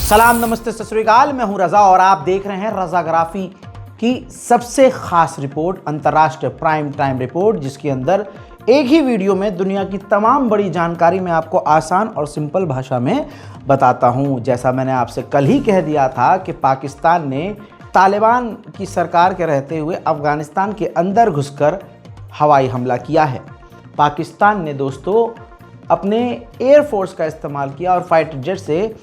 सलाम, नमस्ते, सत श्री अकाल। मैं हूं रजा और आप देख रहे हैं रजाग्राफी की सबसे खास रिपोर्ट, अंतर्राष्ट्रीय प्राइम टाइम रिपोर्ट, जिसके अंदर एक ही वीडियो में दुनिया की तमाम बड़ी जानकारी मैं आपको आसान और सिंपल भाषा में बताता हूं। जैसा मैंने आपसे कल ही कह दिया था कि पाकिस्तान ने तालिबान की सरकार के रहते हुए अफगानिस्तान के अंदर घुसकर हवाई हमला किया है। पाकिस्तान ने दोस्तों अपने एयरफोर्स का इस्तेमाल किया और फाइटर जेट से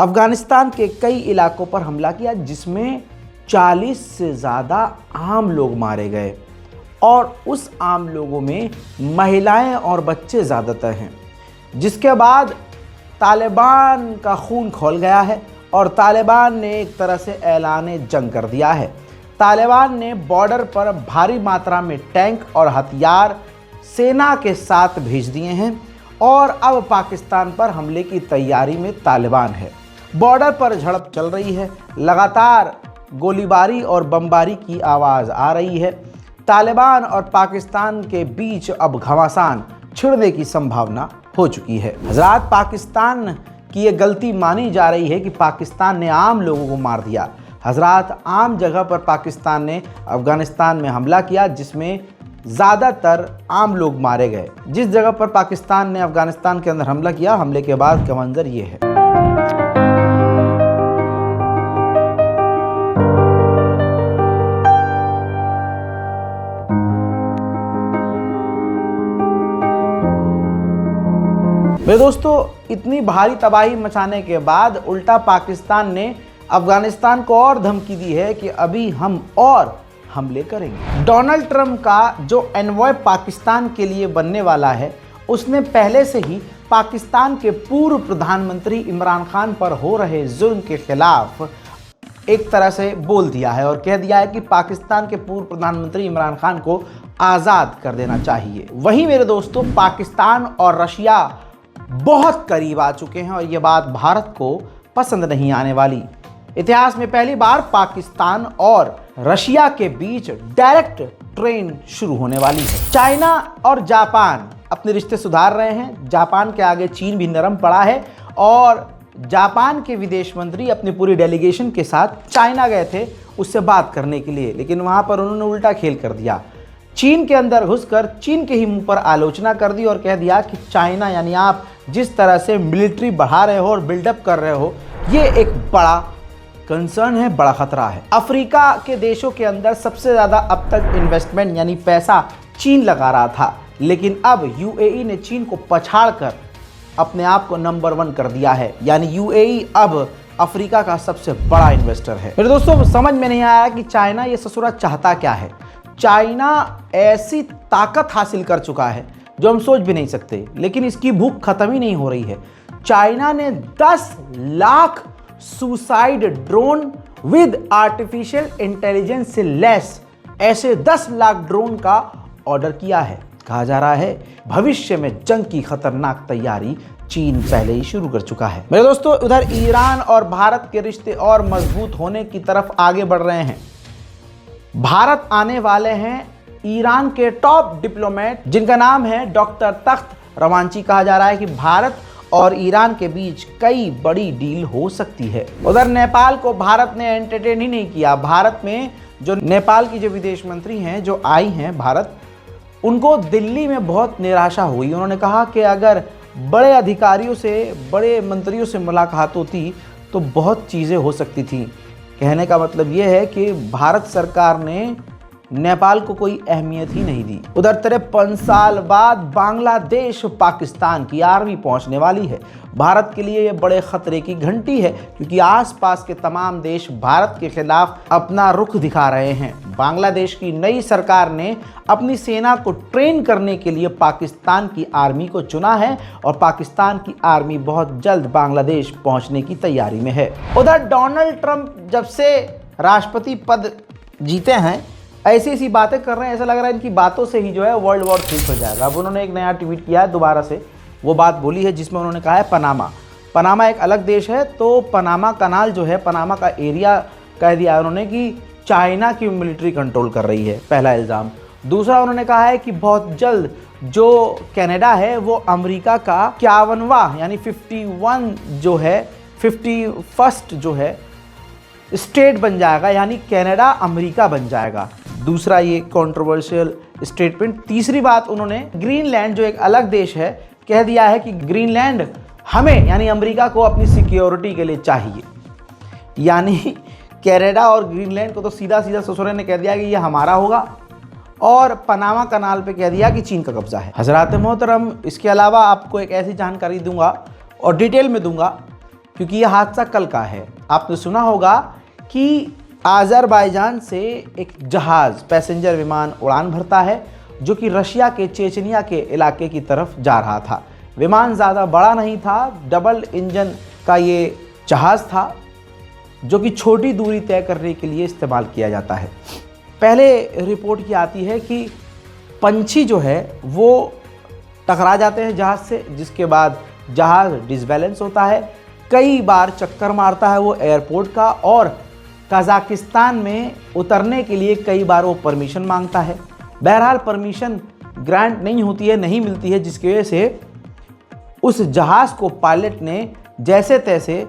अफगानिस्तान के कई इलाकों पर हमला किया, जिसमें 40 से ज़्यादा आम लोग मारे गए और उस आम लोगों में महिलाएं और बच्चे ज़्यादातर हैं। जिसके बाद तालिबान का खून खौल गया है और तालिबान ने एक तरह से ऐलान जंग कर दिया है। तालिबान ने बॉर्डर पर भारी मात्रा में टैंक और हथियार सेना के साथ भेज दिए हैं और अब पाकिस्तान पर हमले की तैयारी में तालिबान है। बॉर्डर पर झड़प चल रही है, लगातार गोलीबारी और बमबारी की आवाज़ आ रही है। तालिबान और पाकिस्तान के बीच अब घमासान छिड़ने की संभावना हो चुकी है। हज़रात, पाकिस्तान की ये गलती मानी जा रही है कि पाकिस्तान ने आम लोगों को मार दिया। हज़रात, आम जगह पर पाकिस्तान ने अफगानिस्तान में हमला किया, जिसमें ज़्यादातर आम लोग मारे गए। जिस जगह पर पाकिस्तान ने अफगानिस्तान के अंदर हमला किया, हमले के बाद का मंजर ये है। मेरे दोस्तों, इतनी भारी तबाही मचाने के बाद उल्टा पाकिस्तान ने अफगानिस्तान को और धमकी दी है कि अभी हम और हमले करेंगे। डोनाल्ड ट्रंप का जो एनवॉय पाकिस्तान के लिए बनने वाला है, उसने पहले से ही पाकिस्तान के पूर्व प्रधानमंत्री इमरान खान पर हो रहे जुल्म के खिलाफ एक तरह से बोल दिया है और कह दिया है कि पाकिस्तान के पूर्व प्रधानमंत्री इमरान खान को आज़ाद कर देना चाहिए। वहीं मेरे दोस्तों, पाकिस्तान और रशिया बहुत करीब आ चुके हैं और ये बात भारत को पसंद नहीं आने वाली। इतिहास में पहली बार पाकिस्तान और रशिया के बीच डायरेक्ट ट्रेन शुरू होने वाली है। चाइना और जापान अपने रिश्ते सुधार रहे हैं। जापान के आगे चीन भी नरम पड़ा है और जापान के विदेश मंत्री अपनी पूरी डेलीगेशन के साथ चाइना गए थे उससे बात करने के लिए, लेकिन वहां पर उन्होंने उल्टा खेल कर दिया। चीन के अंदर घुसकर चीन के ही मुंह पर आलोचना कर दी और कह दिया कि चाइना यानी आप जिस तरह से मिलिट्री बढ़ा रहे हो और बिल्डअप कर रहे हो, ये एक बड़ा कंसर्न है, बड़ा खतरा है। अफ्रीका के देशों के अंदर सबसे ज़्यादा अब तक इन्वेस्टमेंट यानी पैसा चीन लगा रहा था, लेकिन अब यूएई ने चीन को पछाड़कर अपने आप को नंबर 1 कर दिया है। यानी यूएई अब अफ्रीका का सबसे बड़ा इन्वेस्टर है। मेरे दोस्तों, समझ में नहीं आया कि चाइना ये ससुरा चाहता क्या है। चाइना ऐसी ताकत हासिल कर चुका है जो हम सोच भी नहीं सकते, लेकिन इसकी भूख खत्म ही नहीं हो रही है। चाइना ने 10 lakh suicide drone with artificial intelligence से लैस ऐसे 10 लाख ड्रोन का ऑर्डर किया है। कहा जा रहा है भविष्य में जंग की खतरनाक तैयारी चीन पहले ही शुरू कर चुका है। मेरे दोस्तों, उधर ईरान और भारत के रिश्ते और मजबूत होने की तरफ आगे बढ़ रहे हैं। भारत आने वाले हैं ईरान के टॉप डिप्लोमेट, जिनका नाम है डॉक्टर तख्त रवांची। कहा जा रहा है कि भारत और ईरान के बीच कई बड़ी डील हो सकती है। उधर नेपाल को भारत ने एंटरटेन ही नहीं किया। भारत में जो नेपाल की जो विदेश मंत्री हैं जो आई हैं भारत, उनको दिल्ली में बहुत निराशा हुई। उन्होंने कहा कि अगर बड़े अधिकारियों से, बड़े मंत्रियों से मुलाकात होती तो बहुत चीज़ें हो सकती थी। कहने का मतलब ये है कि भारत सरकार ने नेपाल को कोई अहमियत ही नहीं दी। उधर 53 साल बाद बांग्लादेश पाकिस्तान की आर्मी पहुंचने वाली है। भारत के लिए ये बड़े खतरे की घंटी है, क्योंकि आसपास के तमाम देश भारत के खिलाफ अपना रुख दिखा रहे हैं। बांग्लादेश की नई सरकार ने अपनी सेना को ट्रेन करने के लिए पाकिस्तान की आर्मी को चुना है और पाकिस्तान की आर्मी बहुत जल्द बांग्लादेश पहुंचने की तैयारी में है। उधर डोनाल्ड ट्रंप जब से राष्ट्रपति पद जीते हैं, ऐसी ऐसी बातें कर रहे हैं, ऐसा लग रहा है इनकी बातों से ही जो है वर्ल्ड वॉर 3 हो जाएगा। अब उन्होंने एक नया ट्वीट किया है, दोबारा से वो बात बोली है जिसमें उन्होंने कहा है पनामा एक अलग देश है, तो पनामा कनाल जो है, पनामा का एरिया कह दिया उन्होंने कि चाइना की मिलिट्री कंट्रोल कर रही है, पहला इल्ज़ाम। दूसरा उन्होंने कहा है कि बहुत जल्द जो कनाडा है वो अमेरिका का 51वां यानी 51 जो है 51st जो है स्टेट बन जाएगा, यानी कनाडा अमेरिका बन जाएगा। दूसरा ये कंट्रोवर्शियल स्टेटमेंट। तीसरी बात, उन्होंने ग्रीनलैंड जो एक अलग देश है कह दिया है कि ग्रीनलैंड हमें यानी अमेरिका को अपनी सिक्योरिटी के लिए चाहिए। यानी कनाडा और ग्रीनलैंड को तो सीधा सीधा ससुरे ने कह दिया कि ये हमारा होगा, और पनामा कनाल पे कह दिया कि चीन का कब्जा है। हजरात मोहतरम, इसके अलावा आपको एक ऐसी जानकारी दूंगा और डिटेल में दूंगा क्योंकि यह हादसा कल का है। आपने सुना होगा कि आज़रबाईजान से एक जहाज़ पैसेंजर विमान उड़ान भरता है जो कि रशिया के चेचनिया के इलाके की तरफ जा रहा था। विमान ज़्यादा बड़ा नहीं था, डबल इंजन का ये जहाज़ था जो कि छोटी दूरी तय करने के लिए इस्तेमाल किया जाता है। पहले रिपोर्ट की आती है कि पंछी जो है वो टकरा जाते हैं जहाज़ से, जिसके बाद जहाज़ डिसबैलेंस होता है, कई बार चक्कर मारता है वो एयरपोर्ट का, और कज़ाकिस्तान में उतरने के लिए कई बार वो परमिशन मांगता है। बहरहाल परमिशन ग्रांट नहीं होती है, नहीं मिलती है, जिसकी वजह से उस जहाज़ को पायलट ने जैसे तैसे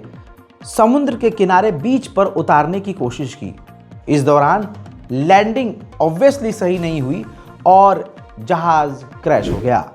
समुद्र के किनारे बीच पर उतारने की कोशिश की। इस दौरान लैंडिंग ऑब्वियसली सही नहीं हुई और जहाज़ क्रैश हो गया।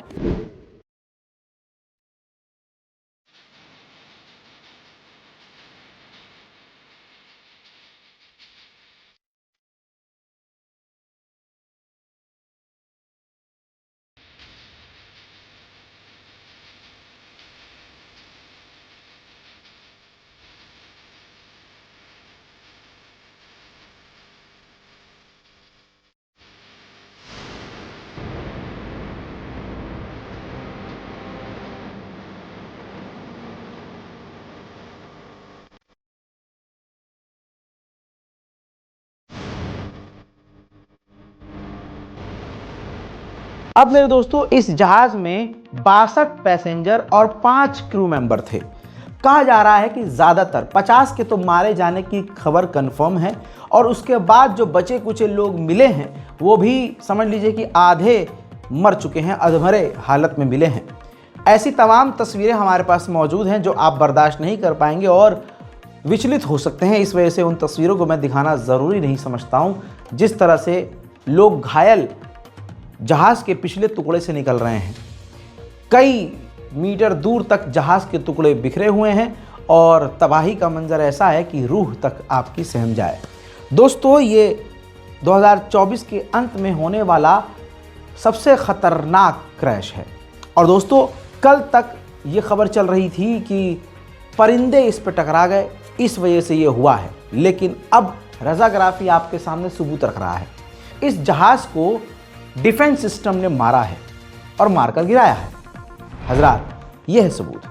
अब मेरे दोस्तों, इस जहाज में 62 पैसेंजर और 5 क्रू मेंबर थे। कहा जा रहा है कि ज़्यादातर 50 के तो मारे जाने की खबर कंफर्म है, और उसके बाद जो बचे कुछ लोग मिले हैं वो भी समझ लीजिए कि आधे मर चुके हैं, अधमरे हालत में मिले हैं। ऐसी तमाम तस्वीरें हमारे पास मौजूद हैं जो आप बर्दाश्त नहीं कर पाएंगे और विचलित हो सकते हैं। इस वजह से उन तस्वीरों को मैं दिखाना ज़रूरी नहीं समझता हूँ। जिस तरह से लोग घायल जहाज़ के पिछले टुकड़े से निकल रहे हैं, कई मीटर दूर तक जहाज़ के टुकड़े बिखरे हुए हैं, और तबाही का मंजर ऐसा है कि रूह तक आपकी सहम जाए। दोस्तों, ये 2024 के अंत में होने वाला सबसे ख़तरनाक क्रैश है। और दोस्तों, कल तक ये खबर चल रही थी कि परिंदे इस पर टकरा गए, इस वजह से ये हुआ है, लेकिन अब रज़ाग्राफी आपके सामने सबूत रख रहा है। इस जहाज़ को डिफेंस सिस्टम ने मारा है और मारकर गिराया है। हजरात, ये है सबूत।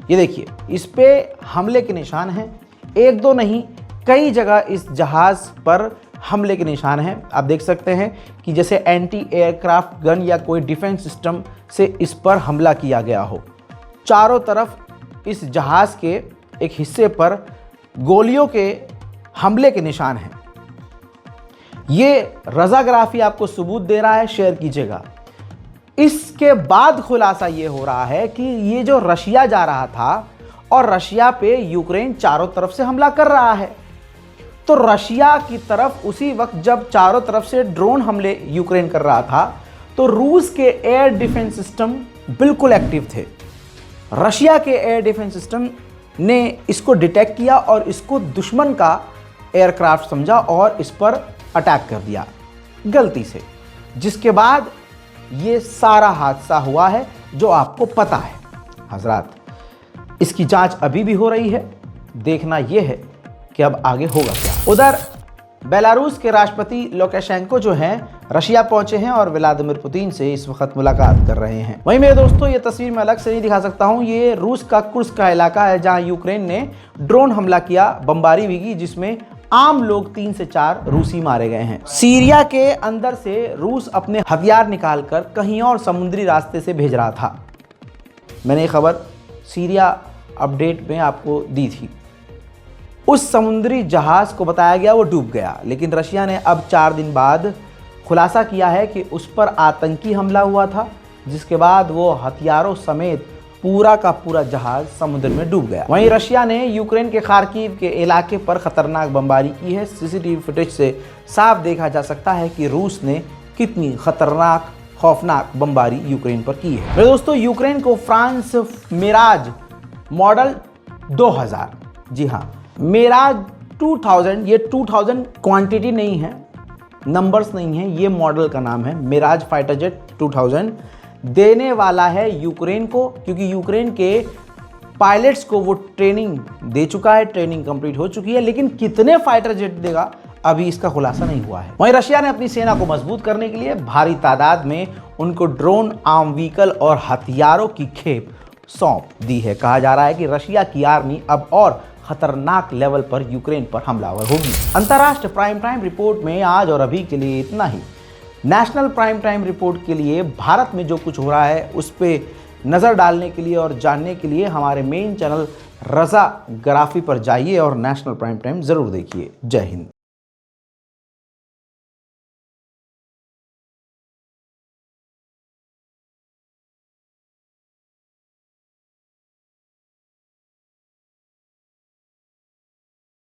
ये देखिए, इस पे हमले के निशान हैं, एक दो नहीं, कई जगह इस जहाज़ पर हमले के निशान हैं। आप देख सकते हैं कि जैसे एंटी एयरक्राफ्ट गन या कोई डिफेंस सिस्टम से इस पर हमला किया गया हो। चारों तरफ इस जहाज़ के एक हिस्से पर गोलियों के हमले के निशान हैं। ये रज़ाग्राफी आपको सबूत दे रहा है, शेयर कीजिएगा। इसके बाद खुलासा ये हो रहा है कि ये जो रशिया जा रहा था और रशिया पे यूक्रेन चारों तरफ से हमला कर रहा है, तो रशिया की तरफ उसी वक्त जब चारों तरफ से ड्रोन हमले यूक्रेन कर रहा था, तो रूस के एयर डिफेंस सिस्टम बिल्कुल एक्टिव थे। रशिया के एयर डिफेंस सिस्टम ने इसको डिटेक्ट किया और इसको दुश्मन का एयरक्राफ्ट समझा और इस पर अटैक कर दिया गलती से, जिसके बाद ये सारा हादसा हुआ है जो आपको पता है। हजरात, इसकी जांच अभी भी हो रही है, देखना यह है कि अब आगे होगा क्या। उधर बेलारूस के राष्ट्रपति लुकाशेंको जो हैं रशिया पहुंचे हैं और व्लादिमीर पुतिन से इस वक्त मुलाकात कर रहे हैं। वहीं मेरे दोस्तों, ये तस्वीर मैं अलग से नहीं दिखा सकता हूं, ये रूस का कुर्स्क का इलाका है जहां यूक्रेन ने ड्रोन हमला किया, बमबारी भी की, जिसमें आम लोग 3 से 4 रूसी मारे गए हैं। सीरिया के अंदर से रूस अपने हथियार निकालकर कहीं और समुद्री रास्ते से भेज रहा था। मैंने ये खबर सीरिया अपडेट में आपको दी थी। उस समुद्री जहाज को बताया गया वो डूब गया, लेकिन रशिया ने अब 4 दिन बाद खुलासा किया है कि उस पर आतंकी हमला हुआ था, जिसके बाद वो हथियारों समेत पूरा का पूरा जहाज समुद्र में डूब गया। वहीं रशिया ने यूक्रेन के खार्किव के इलाके पर खतरनाक बमबारी की है। सीसीटीवी फुटेज से साफ देखा जा सकता है कि रूस ने कितनी खतरनाक खौफनाक बमबारी यूक्रेन पर की है। मेरे दोस्तों, यूक्रेन को फ्रांस मिराज मॉडल 2000, जी हाँ मिराज 2000, ये 2000 क्वांटिटी नहीं है, नंबर्स नहीं है, ये मॉडल का नाम है। मिराज फाइटर जेट 2000 देने वाला है यूक्रेन को, क्योंकि यूक्रेन के पायलट्स को वो ट्रेनिंग दे चुका है, ट्रेनिंग कंप्लीट हो चुकी है। लेकिन कितने फाइटर जेट देगा अभी इसका खुलासा नहीं हुआ है। वहीं रशिया ने अपनी सेना को मजबूत करने के लिए भारी तादाद में उनको ड्रोन, आर्म व्हीकल और हथियारों की खेप सौंप दी है। कहा जा रहा है कि रशिया की आर्मी अब और खतरनाक लेवल पर यूक्रेन पर हमलावर होगी। अंतर्राष्ट्रीय प्राइम टाइम रिपोर्ट में आज और अभी के लिए इतना ही। नेशनल प्राइम टाइम रिपोर्ट के लिए भारत में जो कुछ हो रहा है उस पर नज़र डालने के लिए और जानने के लिए हमारे मेन चैनल रजा ग्राफी पर जाइए और नेशनल प्राइम टाइम ज़रूर देखिए। जय हिंद।